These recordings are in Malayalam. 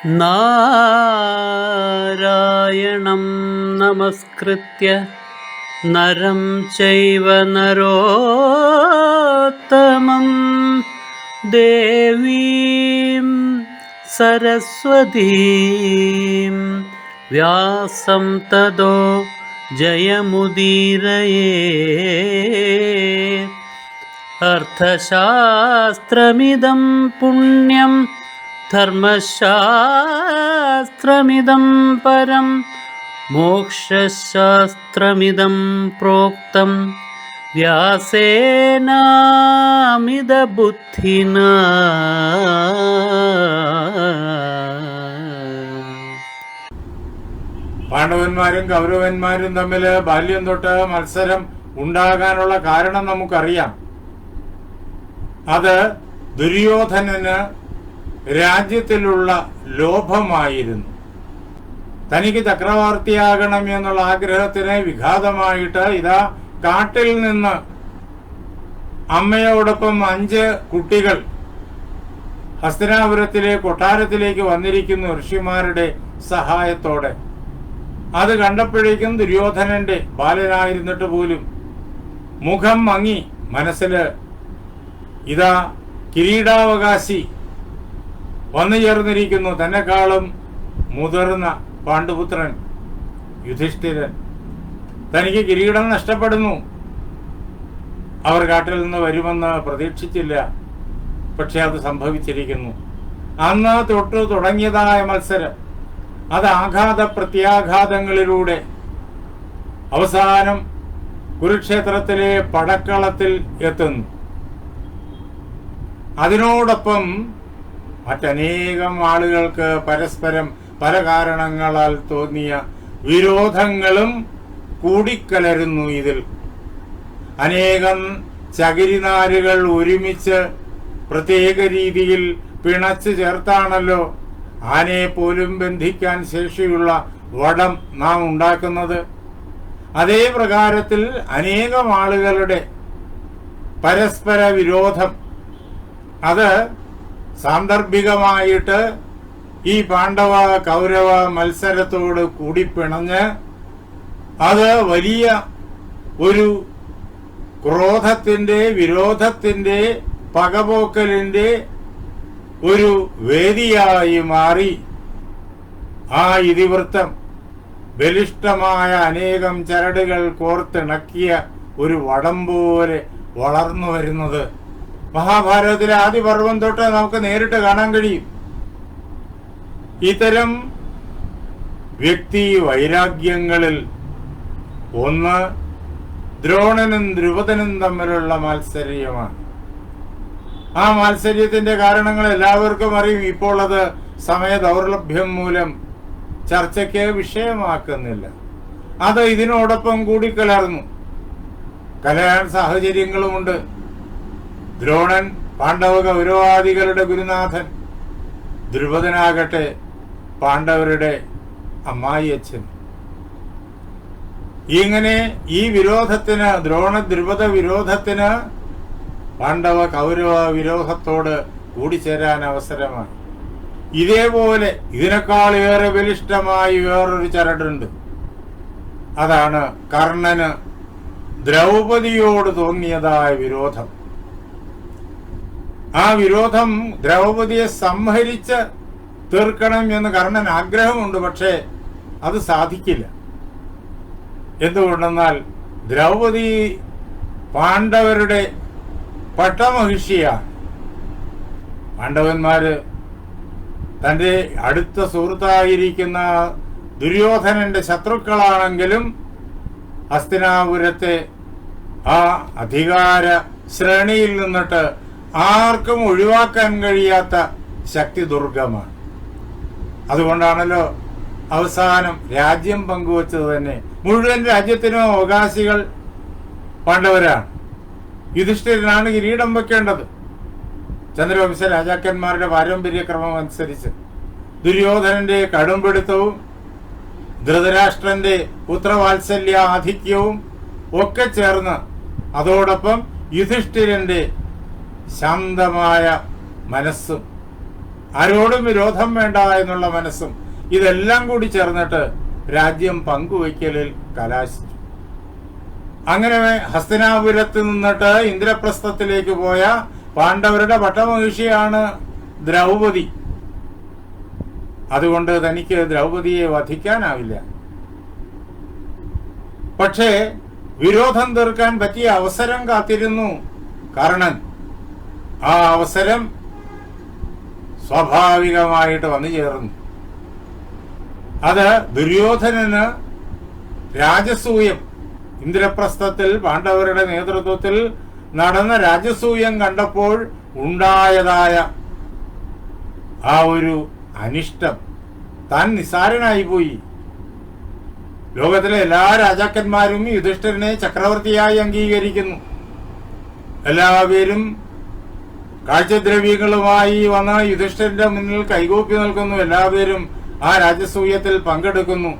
നാരായണം നമസ്കൃത്യ നരം ചൈവ നരോത്തമം ദേവീം സരസ്വതീം വ്യാസം തതോ ജയമുദീരയേ. അർത്ഥശാസ്ത്രമിദം പുണ്യം ധർമ്മശാസ്ത്രമിദം പരം മോക്ഷശാസ്ത്രമിദം പ്രോക്തം വ്യാസേനാമിത ബുദ്ധിനാ. പാണ്ഡവന്മാരും കൗരവന്മാരും തമ്മിൽ ബാല്യം തൊട്ട് മത്സരം ഉണ്ടാകാനുള്ള കാരണം നമുക്കറിയാം. അത് ദുര്യോധനന് രാജ്യത്തിലുള്ള ലോഭമായിരുന്നു. തനിക്ക് ചക്രവർത്തിയാകണം എന്നുള്ള ആഗ്രഹത്തിന് വിഘാതമായിട്ട് ഇതാ കാട്ടിൽ നിന്ന് അമ്മയോടൊപ്പം 5 കുട്ടികൾ ഹസ്തിനാപുരത്തിലെ കൊട്ടാരത്തിലേക്ക് വന്നിരിക്കുന്നു ഋഷിമാരുടെ സഹായത്തോടെ. അത് കണ്ടപ്പോഴേക്കും ദുര്യോധനന്റെ ബാലനായിരുന്നിട്ട് പോലും മുഖം മങ്ങി. മനസ്സില് ഇതാ കിരീടാവകാശി വന്നു ചേർന്നിരിക്കുന്നു, തന്നെക്കാളും മുതിർന്ന പാണ്ഡുപുത്രൻ യുധിഷ്ഠിരൻ. തനിക്ക് കിരീടം നഷ്ടപ്പെടുന്നു. അവർ കാട്ടിൽ നിന്ന് വരുമെന്ന് പ്രതീക്ഷിച്ചില്ല, പക്ഷെ അത് സംഭവിച്ചിരിക്കുന്നു. അന്ന് തൊട്ടു തുടങ്ങിയതായ മത്സരം അത് ആഘാത പ്രത്യാഘാതങ്ങളിലൂടെ അവസാനം കുരുക്ഷേത്രത്തിലെ പടക്കളത്തിൽ എത്തുന്നു. അതിനോടൊപ്പം മറ്റനേകം ആളുകൾക്ക് പരസ്പരം പല കാരണങ്ങളാൽ തോന്നിയ വിരോധങ്ങളും കൂടിക്കലരുന്നു. ഇതിൽ അനേകം ചകിരിനാരുകൾ ഒരുമിച്ച് പ്രത്യേക രീതിയിൽ പിണച്ചു ചേർത്താണല്ലോ ആനയെ പോലും ബന്ധിക്കാൻ ശേഷിയുള്ള വടം നാം ഉണ്ടാക്കുന്നത്. അതേ പ്രകാരത്തിൽ അനേകം ആളുകളുടെ പരസ്പര വിരോധം അത് സാന്ദർഭികമായിട്ട് ഈ പാണ്ഡവ കൗരവ മത്സരത്തോട് കൂടിപ്പിണഞ്ഞ് അത് വലിയ ഒരു ക്രോധത്തിന്റെ, വിരോധത്തിന്റെ, പകപോക്കലിന്റെ ഒരു വേദിയായി മാറി. ആ ഇതിവൃത്തം ബലിഷ്ഠമായ അനേകം ചരടുകൾ കോർത്തിണക്കിയ ഒരു വടം പോലെ വളർന്നു വരുന്നത് മഹാഭാരതത്തിലെ ആദ്യ പർവ്വം തൊട്ട് നമുക്ക് നേരിട്ട് കാണാൻ കഴിയും. ഇത്തരം വ്യക്തി വൈരാഗ്യങ്ങളിൽ ഒന്ന് ദ്രോണനും ദ്രുപദനും തമ്മിലുള്ള മാത്സര്യമാണ്. ആ മാത്സര്യത്തിന്റെ കാരണങ്ങൾ എല്ലാവർക്കും അറിയും. ഇപ്പോൾ അത് സമയ ദൗർലഭ്യം മൂലം ചർച്ചയ്ക്ക് വിഷയമാക്കുന്നില്ല. അത് ഇതിനോടൊപ്പം കൂടിക്കലർന്നു. കലയാൻ സാഹചര്യങ്ങളുമുണ്ട്. ദ്രോണൻ പാണ്ഡവ കൗരവാദികളുടെ ഗുരുനാഥൻ, ദ്രുപദനാകട്ടെ പാണ്ഡവരുടെ അമ്മായിയച്ഛൻ. ഇങ്ങനെ ഈ വിരോധത്തിന്, ദ്രോണ ദ്രുപദ വിരോധത്തിന് പാണ്ഡവ കൗരവ വിരോധത്തോട് കൂടിച്ചേരാൻ അവസരമായി. ഇതേപോലെ ഇതിനേക്കാൾ ഏറെ ബലിഷ്ഠമായി വേറൊരു ചരടുണ്ട്. അതാണ് കർണന് ദ്രൗപദിയോട് തോന്നിയതായ വിരോധം. ആ വിരോധം ദ്രൗപദിയെ സംഹരിച്ച് തീർക്കണം എന്ന് കർണൻ ആഗ്രഹമുണ്ട്. പക്ഷേ അത് സാധിക്കില്ല. എന്തുകൊണ്ടെന്നാൽ ദ്രൗപദി പാണ്ഡവരുടെ പട്ടമഹിഷിയാണ്. പാണ്ഡവന്മാര് തന്റെ അടുത്ത സുഹൃത്തായിരിക്കുന്ന ദുര്യോധനന്റെ ശത്രുക്കളാണെങ്കിലും ഹസ്തിനാപുരത്തെ ആ അധികാര ശ്രേണിയിൽ നിന്നിട്ട് ആർക്കും ഒഴിവാക്കാൻ കഴിയാത്ത ശക്തി ദുർഗമാണ്. അതുകൊണ്ടാണല്ലോ അവസാനം രാജ്യം പങ്കുവച്ചത് തന്നെ. മുഴുവൻ രാജ്യത്തിനും അവകാശികൾ പാണ്ഡവരാണ്. യുധിഷ്ഠിരനാണ് കിരീടം വെക്കേണ്ടത്. ചന്ദ്രവംശ രാജാക്കന്മാരുടെ പാരമ്പര്യക്രമം അനുസരിച്ച് ദുര്യോധനന്റെ കടുംപിടുത്തവും ധൃതരാഷ്ട്രന്റെ പുത്രവാത്സല്യ ആധിക്യവും ഒക്കെ ചേർന്ന് അതോടൊപ്പം യുധിഷ്ഠിരന്റെ ശാന്തമായ മനസ്സും ആരോടും വിരോധം വേണ്ട എന്നുള്ള മനസ്സും ഇതെല്ലാം കൂടി ചേർന്നിട്ട് രാജ്യം പങ്കുവയ്ക്കലിൽ കലാശിച്ചു. അങ്ങനെ ഹസ്തിനാപുരത്ത് നിന്നിട്ട് ഇന്ദ്രപ്രസ്ഥത്തിലേക്ക് പോയ പാണ്ഡവരുടെ പട്ടമഹിഷിയാണ് ദ്രൗപദി. അതുകൊണ്ട് തനിക്ക് ദ്രൗപദിയെ വധിക്കാനാവില്ല. പക്ഷേ വിരോധം തീർക്കാൻ പറ്റിയ അവസരം കാത്തിരുന്നു കർണൻ. ആ അവസരം സ്വാഭാവികമായിട്ട് വന്നു ചേർന്നു. അത് ദുര്യോധനന് രാജസൂയം, ഇന്ദ്രപ്രസ്ഥത്തിൽ പാണ്ഡവരുടെ നേതൃത്വത്തിൽ നടന്ന രാജസൂയം കണ്ടപ്പോൾ ഉണ്ടായതായ ആ ഒരു അനിഷ്ടം, താൻ നിസ്സാരനായി പോയി. ലോകത്തിലെ എല്ലാ രാജാക്കന്മാരും യുധിഷ്ഠിരനെ ചക്രവർത്തിയായി അംഗീകരിക്കുന്നു. എല്ലാവരും കാഴ്ചദ്രവ്യങ്ങളുമായി വന്ന യുധിഷ്ഠിരന്റെ മുന്നിൽ കൈകൂപ്പി നിൽക്കുന്നു. എല്ലാവരും ആ രാജസൂയത്തിൽ പങ്കെടുക്കുന്നു.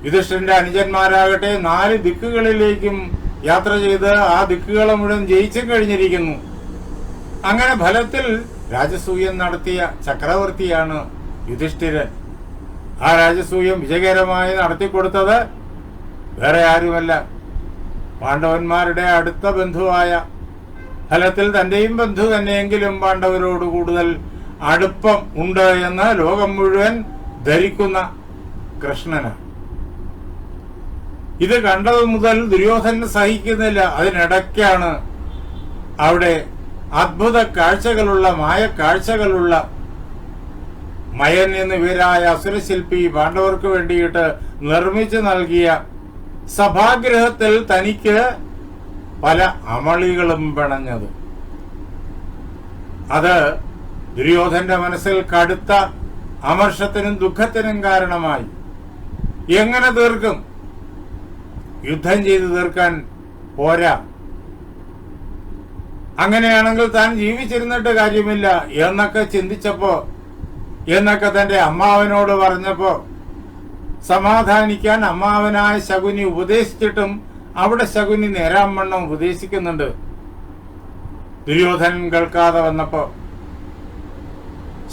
യുധിഷ്ഠിരന്റെ അനുജന്മാരാകട്ടെ 4 ദിക്കുകളിലേക്കും യാത്ര ചെയ്ത് ആ ദിക്കുകളെ മുഴുവൻ ജയിച്ചും കഴിഞ്ഞിരിക്കുന്നു. അങ്ങനെ ഫലത്തിൽ രാജസൂയം നടത്തിയ ചക്രവർത്തിയാണ് യുധിഷ്ഠിരൻ. ആ രാജസൂയം വിജയകരമായി നടത്തിക്കൊടുത്തത് വേറെ ആരുമല്ല, പാണ്ഡവന്മാരുടെ അടുത്ത ബന്ധുവായ, ഫലത്തിൽ തന്റെയും ബന്ധു തന്നെയെങ്കിലും പാണ്ഡവരോട് കൂടുതൽ അടുപ്പം ഉണ്ട് എന്ന് ലോകം മുഴുവൻ ധരിക്കുന്ന കൃഷ്ണനാണ്. ഇത് കണ്ടത് മുതൽ ദുര്യോധനൻ സഹിക്കുന്നില്ല. അതിനിടയ്ക്കാണ് അവിടെ അദ്ഭുത കാഴ്ചകളുള്ള, മായ കാഴ്ചകളുള്ള മയൻ എന്നിവരായ അസുരശില്പി പാണ്ഡവർക്ക് വേണ്ടിയിട്ട് നിർമ്മിച്ചു നൽകിയ സഭാഗൃഹത്തിൽ തനിക്ക് പല അമളികളും പിണഞ്ഞത്. അത് ദുര്യോധന്റെ മനസ്സിൽ കടുത്ത അമർഷത്തിനും ദുഃഖത്തിനും കാരണമായി. എങ്ങനെ തീർക്കും? യുദ്ധം ചെയ്ത് തീർക്കാൻ പോരാ. അങ്ങനെയാണെങ്കിൽ താൻ ജീവിച്ചിരുന്നിട്ട് കാര്യമില്ല എന്നൊക്കെ ചിന്തിച്ചപ്പോ, എന്നൊക്കെ തന്റെ അമ്മാവനോട് പറഞ്ഞപ്പോ സമാധാനിക്കാൻ അമ്മാവനായ ശകുനി ഉപദേശിച്ചിട്ടും അവിടെ ശകുനി നേരാവണ്ണം ഉപദേശിക്കുന്നുണ്ട്. ദുര്യോധനൻ കേൾക്കാതെ വന്നപ്പോ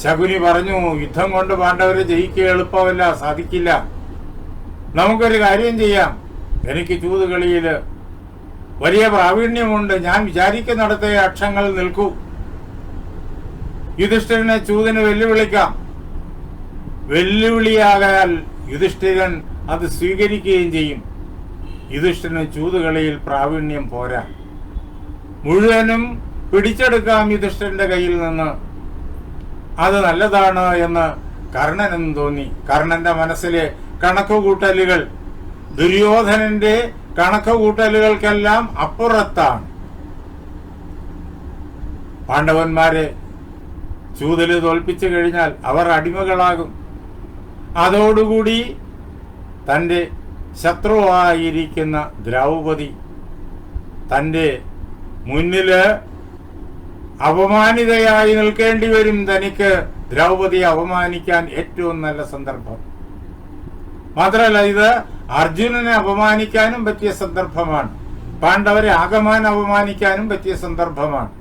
ശകുനി പറഞ്ഞു, യുദ്ധം കൊണ്ട് പാണ്ഡവരെ ജയിക്കുക എളുപ്പമല്ല, സാധിക്കില്ല. നമുക്കൊരു കാര്യം ചെയ്യാം. എനിക്ക് ചൂതുകളിയില് വലിയ പ്രാവീണ്യമുണ്ട്. ഞാൻ വിചാരിക്കുന്നിടത്തെ അക്ഷങ്ങൾ നിൽക്കൂ. യുധിഷ്ഠിരനെ ചൂതിന് വെല്ലുവിളിക്കാം. വെല്ലുവിളിയാകാൽ യുധിഷ്ഠിരൻ അത് സ്വീകരിക്കുകയും ചെയ്യും. യുധിഷ്ഠിരന് ചൂതുകളിയിൽ പ്രാവീണ്യം പോരാ. മുഴുവനും പിടിച്ചെടുക്കാം യുധിഷ്ഠിരന്റെ കയ്യിൽ നിന്ന്. അത് നല്ലതാണ് എന്ന് കർണനും തോന്നി. കർണന്റെ മനസ്സിലെ കണക്കുകൂട്ടലുകൾ ദുര്യോധനന്റെ കണക്കുകൂട്ടലുകൾക്കെല്ലാം അപ്പുറത്താണ്. പാണ്ഡവന്മാരെ ചൂതല് തോൽപ്പിച്ചു കഴിഞ്ഞാൽ അവർ അടിമകളാകും. അതോടുകൂടി തന്റെ ശത്രുവായിരിക്കുന്ന ദ്രൗപദി തന്റെ മുന്നില് അപമാനിതയായി നിൽക്കേണ്ടി വരും. തനിക്ക് ദ്രൗപദിയെ അപമാനിക്കാൻ ഏറ്റവും നല്ല സന്ദർഭം. മാത്രമല്ല, ഇത് അർജുനനെ അപമാനിക്കാനും പറ്റിയ സന്ദർഭമാണ്. പാണ്ഡവരെ ആകമാൻ അപമാനിക്കാനും പറ്റിയ സന്ദർഭമാണ്.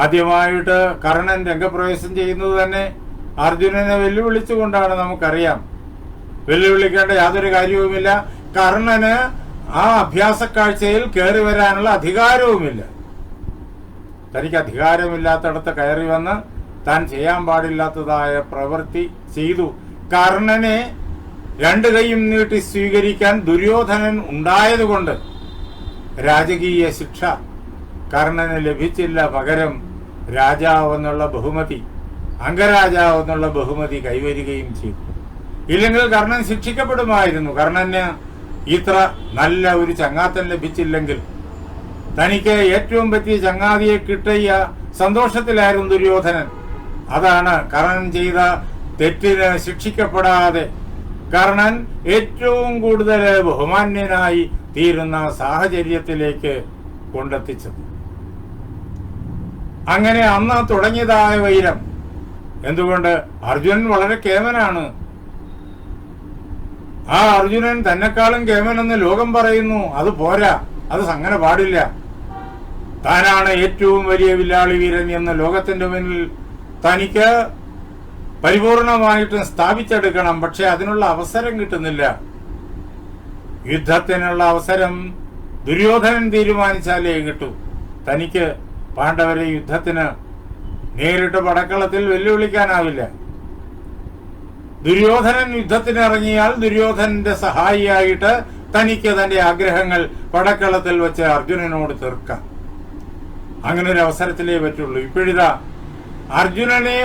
ആദ്യമായിട്ട് കർണൻ രംഗപ്രവേശം ചെയ്യുന്നത് തന്നെ അർജുനനെ വെല്ലുവിളിച്ചുകൊണ്ടാണ്, നമുക്കറിയാം. വെല്ലുവിളിക്കേണ്ട യാതൊരു കാര്യവുമില്ല. കർണന് ആ അഭ്യാസ കാഴ്ചയിൽ കയറി വരാനുള്ള അധികാരവുമില്ല. തനിക്ക് അധികാരമില്ലാത്തടത്ത് കയറി വന്ന് താൻ ചെയ്യാൻ പാടില്ലാത്തതായ പ്രവൃത്തി ചെയ്തു. കർണനെ 2 കൈയും നീട്ടി സ്വീകരിക്കാൻ ദുര്യോധനൻ ഉണ്ടായതുകൊണ്ട് രാജകീയ ശിക്ഷ കർണന് ലഭിച്ചില്ല. പകരം രാജാവെന്നുള്ള ബഹുമതി, അംഗരാജാവെന്നുള്ള ബഹുമതി കൈവരികയും ചെയ്തു. ഇല്ലെങ്കിൽ കർണൻ ശിക്ഷിക്കപ്പെടുമായിരുന്നു. കർണന് ഇത്ര നല്ല ഒരു ചങ്ങാത്തൻ ലഭിച്ചില്ലെങ്കിൽ തനിക്ക് ഏറ്റവും പറ്റിയ ചങ്ങാതിയെ കിട്ടിയ സന്തോഷത്തിലായിരുന്നു ദുര്യോധനൻ. അതാണ് കർണൻ ചെയ്ത തെറ്റിന് ശിക്ഷിക്കപ്പെടാതെ കർണൻ ഏറ്റവും കൂടുതൽ ബഹുമാന്യനായി തീരുന്ന സാഹചര്യത്തിലേക്ക് കൊണ്ടെത്തിച്ചത്. അങ്ങനെ അന്ന് തുടങ്ങിയതായ വൈരം. എന്തുകൊണ്ട്? അർജുനൻ വളരെ കേമനാണ്. ആ അർജുനൻ തന്നെക്കാളും കേമനെന്ന് ലോകം പറയുന്നു. അത് പോരാ, അത് അങ്ങനെ പാടില്ല. താനാണ് ഏറ്റവും വലിയ വില്ലാളി വീരൻ എന്ന് ലോകത്തിന്റെ മുന്നിൽ തനിക്ക് പരിപൂർണമായിട്ടും സ്ഥാപിച്ചെടുക്കണം. പക്ഷെ അതിനുള്ള അവസരം കിട്ടുന്നില്ല. യുദ്ധത്തിനുള്ള അവസരം ദുര്യോധനൻ തീരുമാനിച്ചാലേ കിട്ടൂ. തനിക്ക് പാണ്ഡവരെ യുദ്ധത്തിന് നേരിട്ട് പടക്കളത്തിൽ വെല്ലുവിളിക്കാനാവില്ല. ദുര്യോധനൻ യുദ്ധത്തിന് ഇറങ്ങിയാൽ ദുര്യോധനന്റെ സഹായിയായിട്ട് തനിക്ക് തന്റെ ആഗ്രഹങ്ങൾ പടക്കളത്തിൽ വെച്ച് അർജുനനോട് തീർക്കാം. അങ്ങനെ ഒരു അവസരത്തിലേ പറ്റുള്ളൂ. ഇപ്പോഴിതാ അർജുനനെ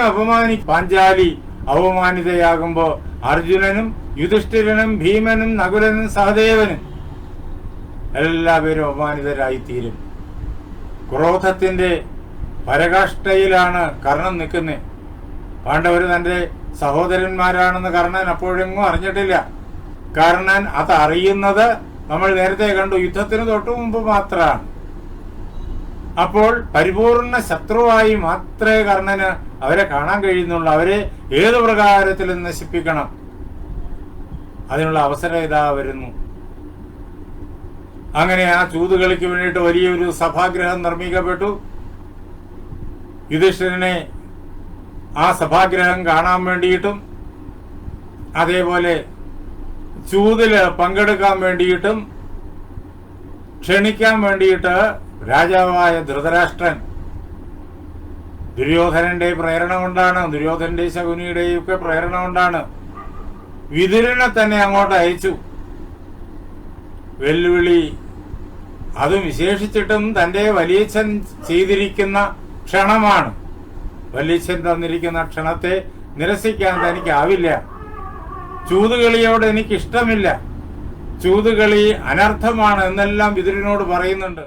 പാഞ്ചാലി അവമാനിതയാകുമ്പോ അർജുനനും യുധിഷ്ഠിരനും ഭീമനും നകുലനും സഹദേവനും എല്ലാവരും അവമാനിതരായിത്തീരും. ക്രോധത്തിന്റെ പരകാഷ്ഠയിലാണ് കർണൻ നിൽക്കുന്നത്. പാണ്ഡവര് തന്റെ സഹോദരന്മാരാണെന്ന് കർണൻ അപ്പോഴെങ്ങും അറിഞ്ഞിട്ടില്ല. കർണൻ അത് അറിയുന്നത് നമ്മൾ നേരത്തെ കണ്ടു, യുദ്ധത്തിന് തൊട്ടു മുമ്പ് മാത്രമാണ്. അപ്പോൾ പരിപൂർണ ശത്രുവായി മാത്രമേ കർണന് അവരെ കാണാൻ കഴിയുന്നുള്ളൂ. അവരെ ഏതു പ്രകാരത്തിലും നശിപ്പിക്കണം. അതിനുള്ള അവസരം ഇതാ വരുന്നു. അങ്ങനെ ആ ചൂതുകളിക്ക് വേണ്ടിയിട്ട് വലിയൊരു സഭാഗ്രഹം നിർമ്മിക്കപ്പെട്ടു. യുധിഷ്ഠിരനെ ആ സഭാഗ്രഹം കാണാൻ വേണ്ടിയിട്ടും അതേപോലെ ചൂതില് പങ്കെടുക്കാൻ വേണ്ടിയിട്ടും ക്ഷണിക്കാൻ വേണ്ടിയിട്ട് രാജാവായ ധൃതരാഷ്ട്രൻ ദുര്യോധനന്റെ പ്രേരണ കൊണ്ടാണ്, ദുര്യോധനന്റെ ശകുനിയുടെയും ഒക്കെ പ്രേരണ കൊണ്ടാണ് വിതുരനെ തന്നെ അങ്ങോട്ട് അയച്ചു. വെല്ലുവിളി, അതും വിശേഷിച്ചിട്ടും തന്റെ വലിയച്ഛൻ ചെയ്തിരിക്കുന്ന ക്ഷണമാണ്. വലിയച്ഛൻ തന്നിരിക്കുന്ന ക്ഷണത്തെ നിരസിക്കാൻ തനിക്കാവില്ല. ചൂതുകളിയോട് എനിക്കിഷ്ടമില്ല, ചൂതുകളി അനർത്ഥമാണ് എന്നെല്ലാം വിതുരനോട് പറയുന്നുണ്ട്.